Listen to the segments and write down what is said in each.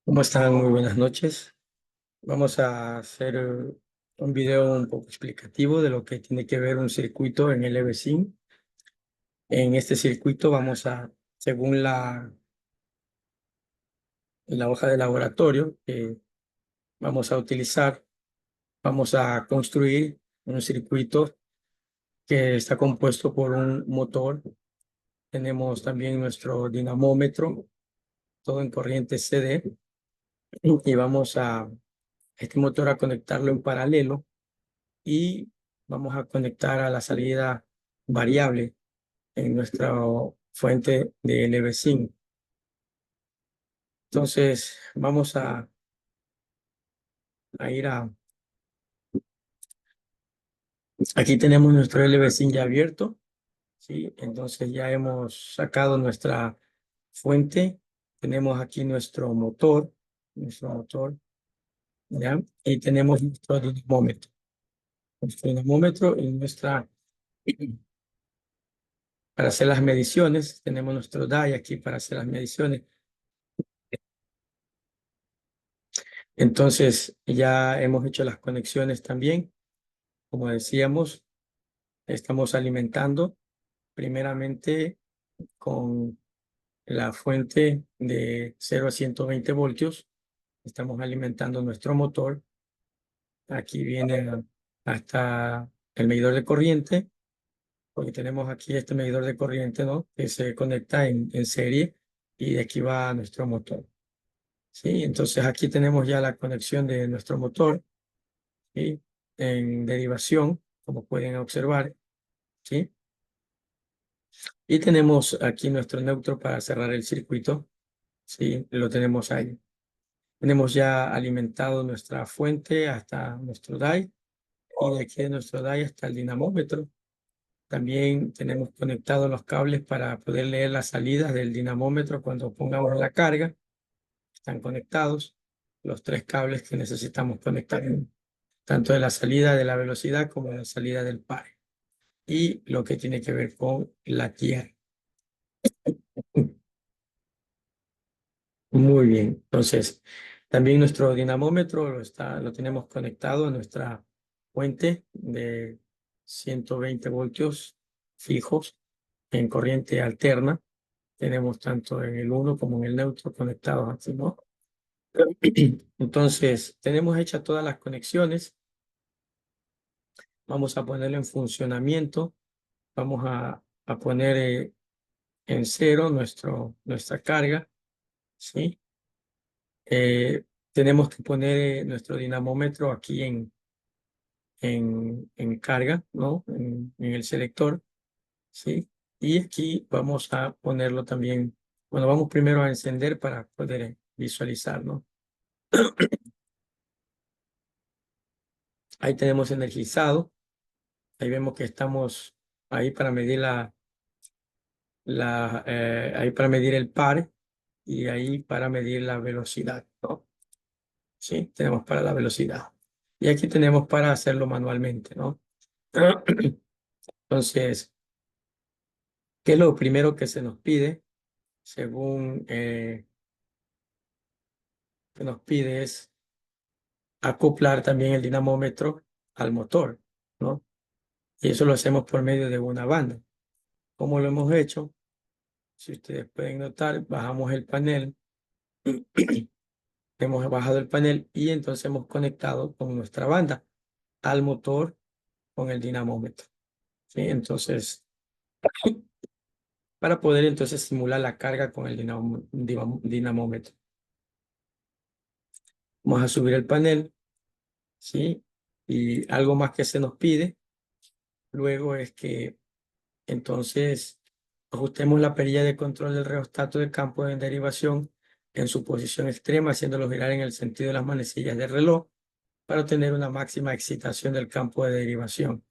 ¿Cómo están? Muy buenas noches. Vamos a hacer un video un poco explicativo de lo que tiene que ver un circuito en el EVSIM. En este circuito vamos a, según la hoja de laboratorio que vamos a utilizar, vamos a construir un circuito que está compuesto por un motor. Tenemos también nuestro dinamómetro, todo en corriente CD, y vamos a este motor a conectarlo en paralelo y vamos a conectar a la salida variable en nuestra fuente de LV5. Entonces vamos a ir a... Aquí tenemos nuestro LV5 ya abierto, ¿sí? Entonces ya hemos sacado nuestra fuente. Tenemos aquí nuestro motor, ¿ya? Y tenemos nuestro dinamómetro y nuestra... Para hacer las mediciones, tenemos nuestro DAI aquí para hacer las mediciones. Entonces ya hemos hecho las conexiones también. Como decíamos, estamos alimentando primeramente con la fuente de 0 a 120 voltios. Estamos alimentando nuestro motor. Aquí viene hasta el medidor de corriente, porque tenemos aquí este medidor de corriente, ¿no? Que se conecta en serie y de aquí va a nuestro motor. ¿Sí? Entonces aquí tenemos ya la conexión de nuestro motor, ¿sí? En derivación, como pueden observar, ¿sí? Y tenemos aquí nuestro neutro para cerrar el circuito, ¿sí? Lo tenemos ahí. Tenemos ya alimentado nuestra fuente hasta nuestro DAI y de aquí de nuestro DAI hasta el dinamómetro. También tenemos conectados los cables para poder leer las salidas del dinamómetro cuando pongamos la carga. Están conectados los tres cables que necesitamos conectar, tanto de la salida de la velocidad como de la salida del par. Y lo que tiene que ver con la tierra. Muy bien. Entonces, también nuestro dinamómetro lo tenemos conectado a nuestra fuente de 120 voltios fijos en corriente alterna. Tenemos tanto en el uno como en el neutro conectados así, ¿no? Entonces, tenemos hechas todas las conexiones. Vamos a ponerlo en funcionamiento. Vamos a poner en cero nuestra carga, ¿sí? Eh, Tenemos que poner nuestro dinamómetro aquí en carga, ¿no? En el selector, ¿sí? Y aquí vamos a ponerlo también, bueno, vamos primero a encender para poder visualizar, ¿no? Ahí tenemos energizado, ahí vemos que estamos ahí para medir ahí para medir el par y ahí para medir la velocidad, ¿no? Sí, tenemos para la velocidad. Y aquí tenemos para hacerlo manualmente, ¿no? Entonces, ¿qué es lo primero que se nos pide? Según que nos pide es acoplar también el dinamómetro al motor, ¿no? Y eso lo hacemos por medio de una banda. ¿Cómo lo hemos hecho? Si ustedes pueden notar, bajamos el panel, hemos bajado el panel y entonces hemos conectado con nuestra banda al motor con el dinamómetro, ¿sí? Entonces, para poder entonces simular la carga con el dinamómetro. Vamos a subir el panel, ¿sí? Y algo más que se nos pide luego es que entonces ajustemos la perilla de control del rheostato de campo de derivación en su posición extrema, haciéndolo girar en el sentido de las manecillas del reloj para obtener una máxima excitación del campo de derivación.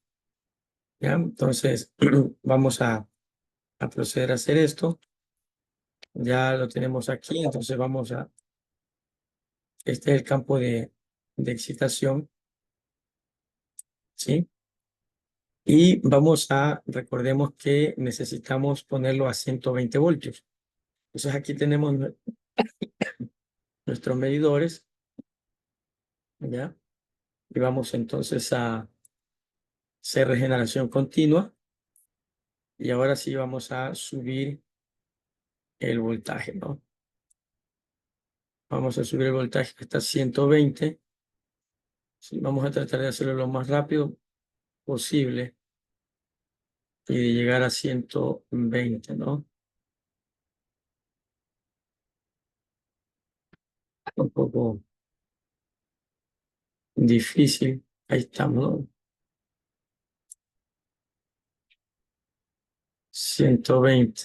¿Ya? Entonces vamos a proceder a hacer esto. Ya lo tenemos aquí, entonces este es el campo de excitación, ¿sí? Y recordemos que necesitamos ponerlo a 120 voltios. Entonces aquí tenemos nuestros medidores, ¿ya? Y vamos entonces a hacer regeneración continua. Y ahora sí vamos a subir el voltaje, ¿no? Vamos a subir el voltaje hasta 120. Sí, vamos a tratar de hacerlo lo más rápido posible y de llegar a 120, ¿no? Un poco difícil. Ahí estamos, ¿no? 120.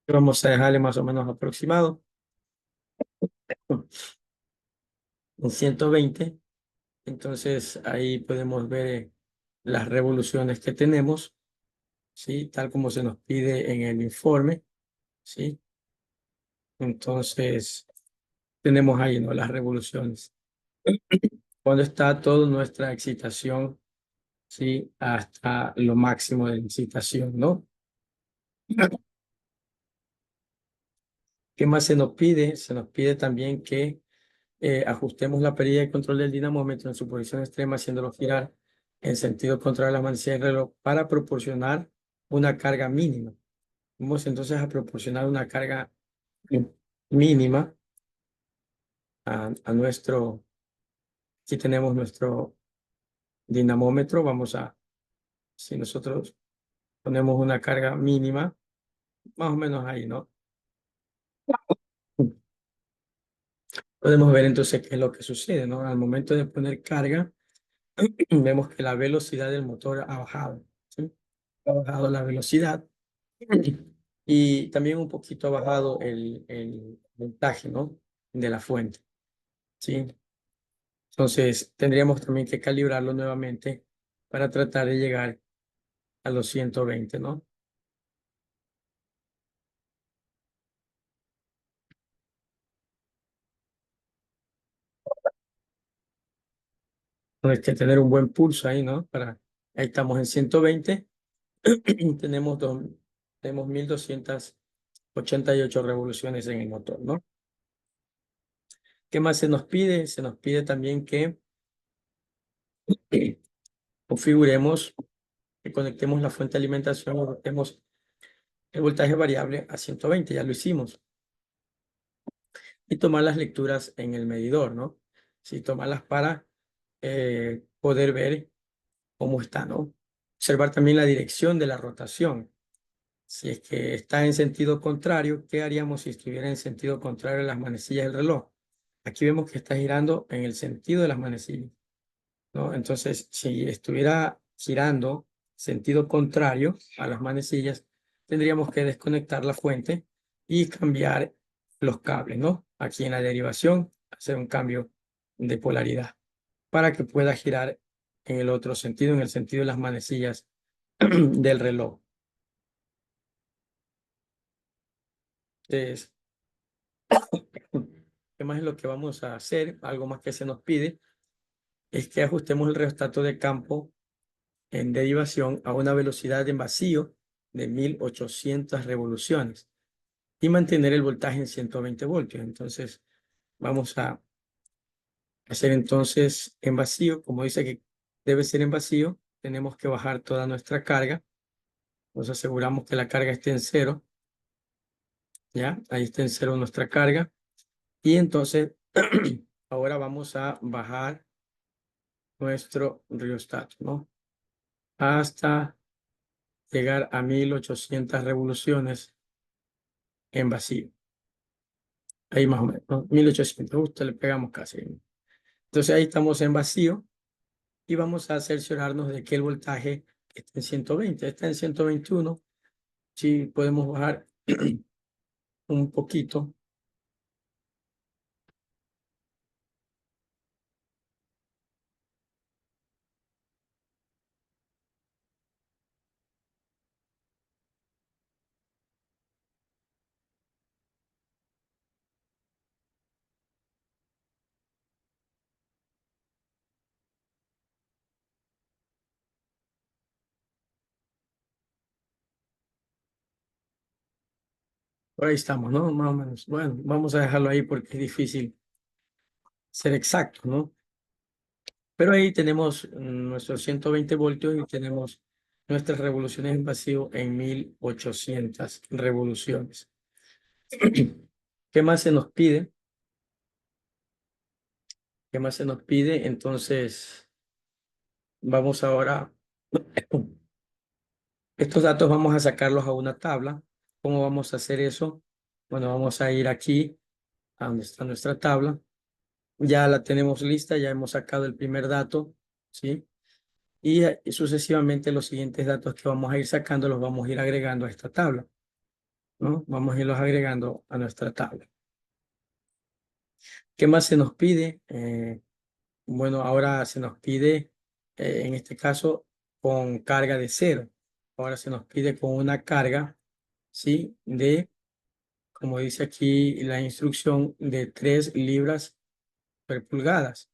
Vamos a dejarle más o menos aproximado en 120. Entonces ahí podemos ver las revoluciones que tenemos, ¿sí? Tal como se nos pide en el informe, ¿sí? Entonces tenemos ahí, ¿no? Las revoluciones. Cuando está toda nuestra excitación, ¿sí? Hasta lo máximo de la excitación, ¿no? ¿Qué más se nos pide? Se nos pide también que ajustemos la perilla de control del dinamómetro en su posición extrema, haciéndolo girar en sentido contrario a las manecillas del reloj para proporcionar una carga mínima. Vamos entonces a proporcionar una carga mínima a nuestro, aquí tenemos nuestro dinamómetro, vamos a, si nosotros ponemos una carga mínima, más o menos ahí, ¿no? Podemos ver entonces qué es lo que sucede, ¿no? Al momento de poner carga, vemos que la velocidad del motor ha bajado, ¿sí? Ha bajado la velocidad y también un poquito ha bajado el voltaje, ¿no? De la fuente, ¿sí? Entonces tendríamos también que calibrarlo nuevamente para tratar de llegar a los 120, ¿no? Hay que tener un buen pulso ahí, ¿no? Ahí estamos en 120. tenemos, tenemos 1288 revoluciones en el motor, ¿no? ¿Qué más se nos pide? Se nos pide también que configuremos, que conectemos la fuente de alimentación, o conectemos el voltaje variable a 120, ya lo hicimos. Y tomar las lecturas en el medidor, ¿no? Sí, tomarlas para poder ver cómo está, ¿no? Observar también la dirección de la rotación. Si es que está en sentido contrario, ¿qué haríamos si estuviera en sentido contrario a las manecillas del reloj? Aquí vemos que está girando en el sentido de las manecillas, ¿no? Entonces, si estuviera girando sentido contrario a las manecillas, tendríamos que desconectar la fuente y cambiar los cables, ¿no? Aquí en la derivación, hacer un cambio de polaridad para que pueda girar en el otro sentido, en el sentido de las manecillas del reloj. Entonces, ¿qué más es lo que vamos a hacer? Algo más que se nos pide es que ajustemos el rheostato de campo en derivación a una velocidad en vacío de 1800 revoluciones y mantener el voltaje en 120 voltios. Entonces, vamos a hacer entonces en vacío, como dice que debe ser en vacío, tenemos que bajar toda nuestra carga. Nos aseguramos que la carga esté en cero, ¿ya? Ahí está en cero nuestra carga. Y entonces, ahora vamos a bajar nuestro riostato, ¿no? Hasta llegar a 1800 revoluciones en vacío. Ahí más o menos, ¿no? 1800, justo le pegamos casi. Entonces ahí estamos en vacío y vamos a cerciorarnos de que el voltaje está en 120, está en 121. Si podemos bajar un poquito. Por ahí estamos, ¿no? Más o menos. Bueno, vamos a dejarlo ahí porque es difícil ser exacto, ¿no? Pero ahí tenemos nuestros 120 voltios y tenemos nuestras revoluciones en vacío en 1800 revoluciones. ¿Qué más se nos pide? ¿Qué más se nos pide? Entonces, vamos ahora. Estos datos vamos a sacarlos a una tabla. ¿Cómo vamos a hacer eso? Bueno, vamos a ir aquí a donde está nuestra tabla. Ya la tenemos lista, ya hemos sacado el primer dato, ¿sí? Y sucesivamente los siguientes datos que vamos a ir sacando los vamos a ir agregando a esta tabla, ¿no? Vamos a irlos agregando a nuestra tabla. ¿Qué más se nos pide? Bueno, ahora se nos pide, en este caso, con carga de cero. Ahora se nos pide con una carga, ¿sí? De, como dice aquí la instrucción, de 3 libras por pulgadas,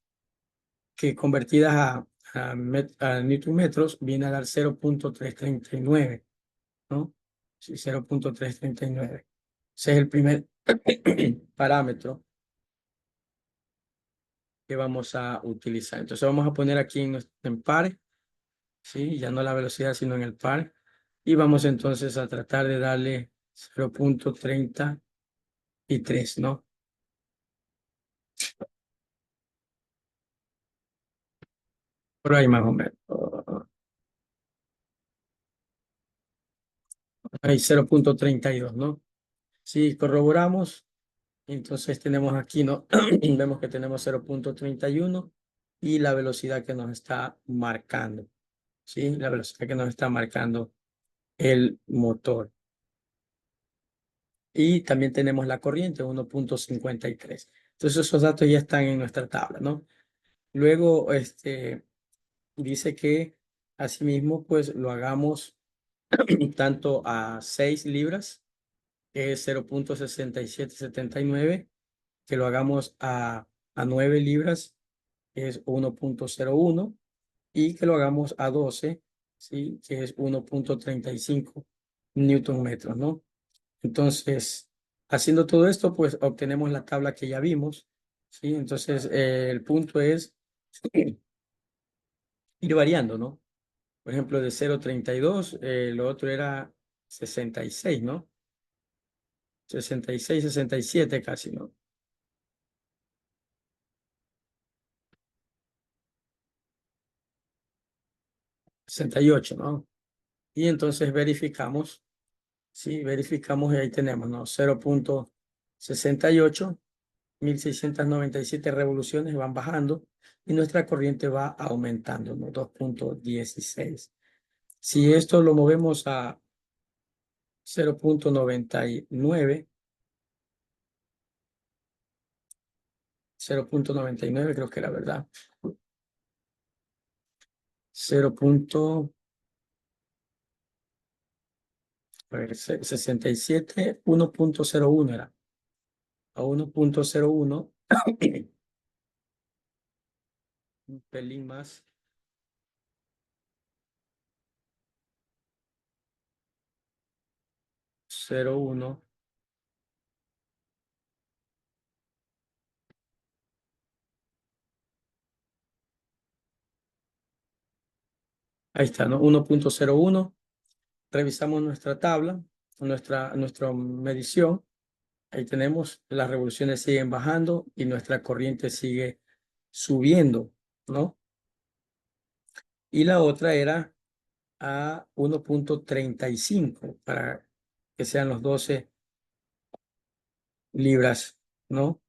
que convertidas a newton metros viene a dar 0.339, ¿no? Sí, 0.339. Ese es el primer parámetro que vamos a utilizar. Entonces vamos a poner aquí en par, ¿sí? Ya no la velocidad, sino en el par. Y vamos entonces a tratar de darle 0.33, ¿no? Por ahí más o menos. Ahí 0.32, ¿no? Si corroboramos, entonces tenemos aquí, ¿no? Vemos que tenemos 0.31 y la velocidad que nos está marcando, ¿sí? La velocidad que nos está marcando el motor. Y también tenemos la corriente, 1.53. Entonces esos datos ya están en nuestra tabla, ¿no? Luego, dice que asimismo, pues lo hagamos tanto a 6 libras, que es 0.6779, que lo hagamos a 9 libras, que es 1.01, y que lo hagamos a 12, ¿sí? Que es 1.35 newton metros, ¿no? Entonces, haciendo todo esto, pues obtenemos la tabla que ya vimos, ¿sí? Entonces, el punto es ir variando, ¿no? Por ejemplo, de 0.32, lo otro era 66, ¿no? 66, 67 casi, ¿no? 68, ¿no? Y entonces verificamos, ¿sí? Verificamos y ahí tenemos, ¿no? 0.68, 1697 revoluciones van bajando y nuestra corriente va aumentando, ¿no? 2.16. Si esto lo movemos a 0.99, 0.99 creo que era verdad. 0. A ver, 67, 1.01 era. A 1.01, un pelín más, 0.1. Ahí está, ¿no? 1.01. Revisamos nuestra tabla, nuestra medición. Ahí tenemos, las revoluciones siguen bajando y nuestra corriente sigue subiendo, ¿no? Y la otra era a 1.35 para que sean los 12 libras, ¿no?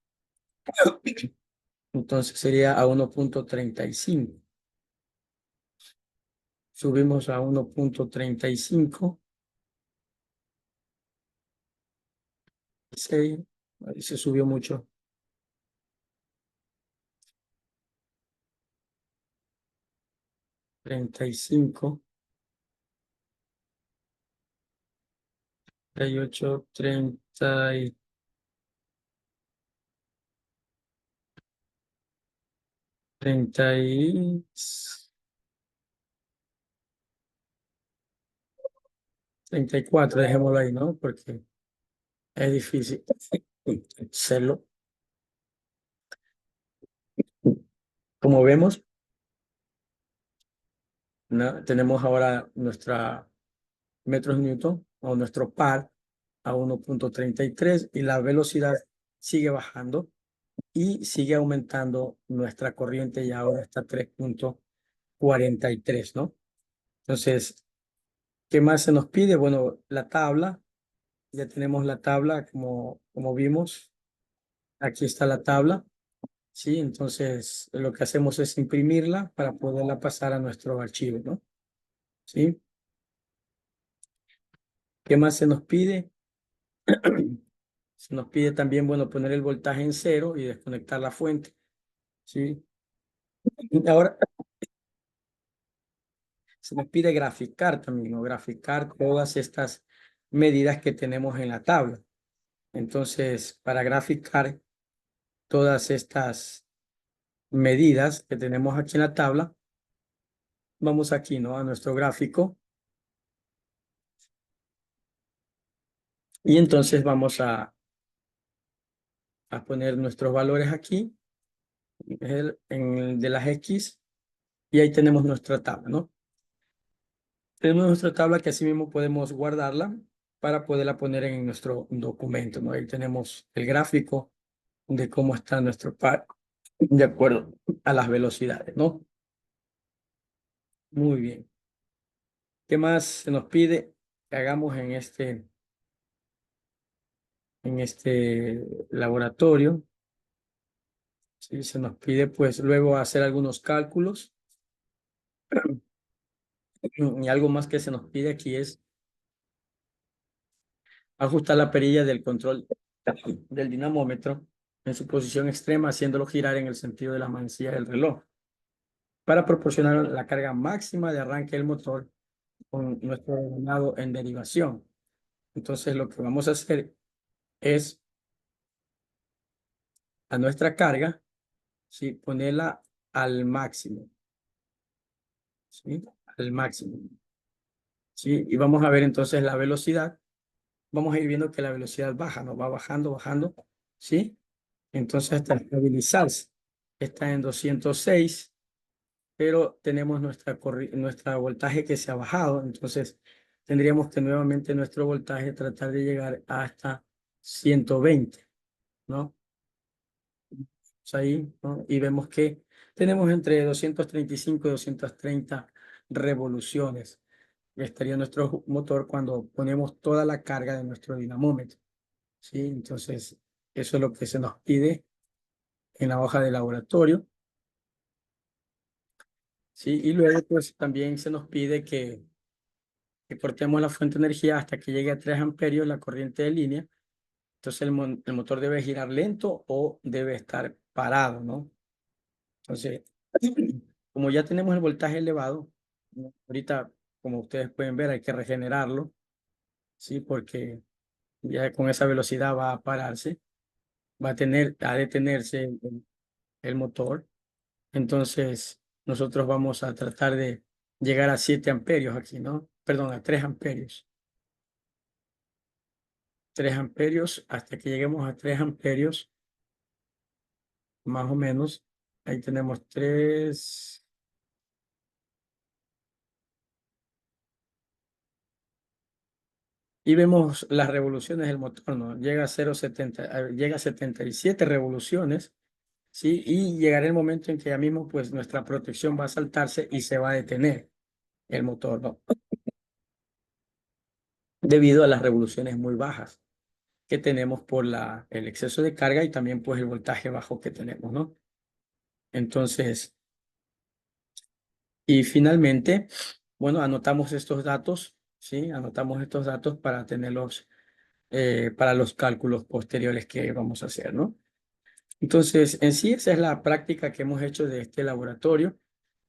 Entonces sería a 1.35. Subimos a 1.35. Ahí se subió mucho. 35, 38, 30 y 34, dejémoslo ahí, ¿no? Porque Es difícil hacerlo. Como vemos, tenemos ahora nuestra metros newton o nuestro par a 1.33 y la velocidad sigue bajando y sigue aumentando nuestra corriente y ahora está 3.43, ¿no? Entonces, ¿qué más se nos pide? Bueno, la tabla, ya tenemos la tabla como vimos, aquí está la tabla, ¿sí? Entonces, lo que hacemos es imprimirla para poderla pasar a nuestro archivo, ¿no? ¿Sí? ¿Qué más se nos pide? Se nos pide también, bueno, poner el voltaje en cero y desconectar la fuente, ¿sí? Y ahora se nos pide graficar también, ¿no? Graficar todas estas medidas que tenemos en la tabla. Entonces, para graficar todas estas medidas que tenemos aquí en la tabla, vamos aquí, ¿no? A nuestro gráfico. Y entonces vamos a poner nuestros valores aquí, en el de las X, y ahí tenemos nuestra tabla, ¿no? Tenemos nuestra tabla que así mismo podemos guardarla para poderla poner en nuestro documento, ¿no? Ahí tenemos el gráfico de cómo está nuestro par de acuerdo a las velocidades, ¿no? Muy bien. ¿Qué más se nos pide que hagamos en este laboratorio? Sí, se nos pide pues luego hacer algunos cálculos y algo más que se nos pide aquí es ajustar la perilla del control del dinamómetro en su posición extrema, haciéndolo girar en el sentido de la manecilla del reloj para proporcionar la carga máxima de arranque del motor con nuestro ordenado en derivación. Entonces lo que vamos a hacer es a nuestra carga, ¿sí? Ponerla al máximo, ¿sí? Al máximo, ¿sí? Y vamos a ver entonces la velocidad. Vamos a ir viendo que la velocidad baja, ¿no? Va bajando, bajando, ¿sí? Entonces hasta estabilizarse. Está en 206, pero tenemos nuestra voltaje que se ha bajado. Entonces tendríamos que nuevamente nuestro voltaje tratar de llegar hasta 120, ¿no? Ahí, ¿no? Y vemos que tenemos entre 235 y 230 revoluciones. Estaría nuestro motor cuando ponemos toda la carga de nuestro dinamómetro, ¿sí? Entonces, eso es lo que se nos pide en la hoja de laboratorio, ¿sí? Y luego, pues, también se nos pide que cortemos la fuente de energía hasta que llegue a 3 amperios la corriente de línea. Entonces, el motor debe girar lento o debe estar parado, ¿no? Entonces, como ya tenemos el voltaje elevado, ¿no? Ahorita, como ustedes pueden ver, hay que regenerarlo, ¿sí? Porque ya con esa velocidad va a pararse, a detenerse el motor. Entonces, nosotros vamos a tratar de llegar a 7 amperios aquí, ¿no? Perdón, a 3 amperios. 3 amperios, hasta que lleguemos a 3 amperios, más o menos. Ahí tenemos 3. Y vemos las revoluciones del motor, ¿no? Llega a 0,70, llega a 77 revoluciones, ¿sí? Y llegará el momento en que ya mismo, pues, nuestra protección va a saltarse y se va a detener el motor, ¿no? Debido a las revoluciones muy bajas que tenemos por el exceso de carga y también, pues, el voltaje bajo que tenemos, ¿no? Entonces, y finalmente, bueno, anotamos estos datos, ¿sí? Anotamos estos datos para tenerlos, para los cálculos posteriores que vamos a hacer, ¿no? Entonces, en sí, esa es la práctica que hemos hecho de este laboratorio,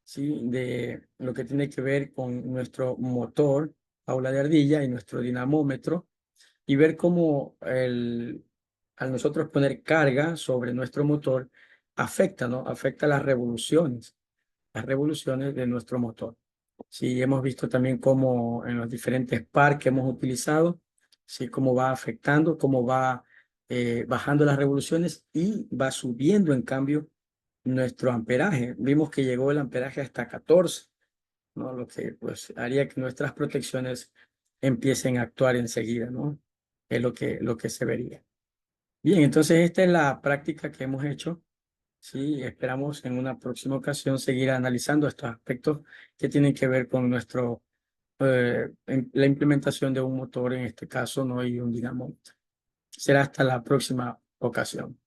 ¿sí? De lo que tiene que ver con nuestro motor, aula de ardilla y nuestro dinamómetro, y ver cómo al nosotros poner carga sobre nuestro motor, afecta, ¿no? Afecta las revoluciones de nuestro motor. Sí, hemos visto también cómo en los diferentes par que hemos utilizado, ¿sí? Cómo va afectando, cómo va bajando las revoluciones y va subiendo, en cambio, nuestro amperaje. Vimos que llegó el amperaje hasta 14, ¿no? Lo que pues haría que nuestras protecciones empiecen a actuar enseguida, ¿no? Es lo que se vería. Bien, entonces esta es la práctica que hemos hecho. Sí, esperamos en una próxima ocasión seguir analizando estos aspectos que tienen que ver con la implementación de un motor, en este caso, ¿no? Y un dinamómetro. Será hasta la próxima ocasión.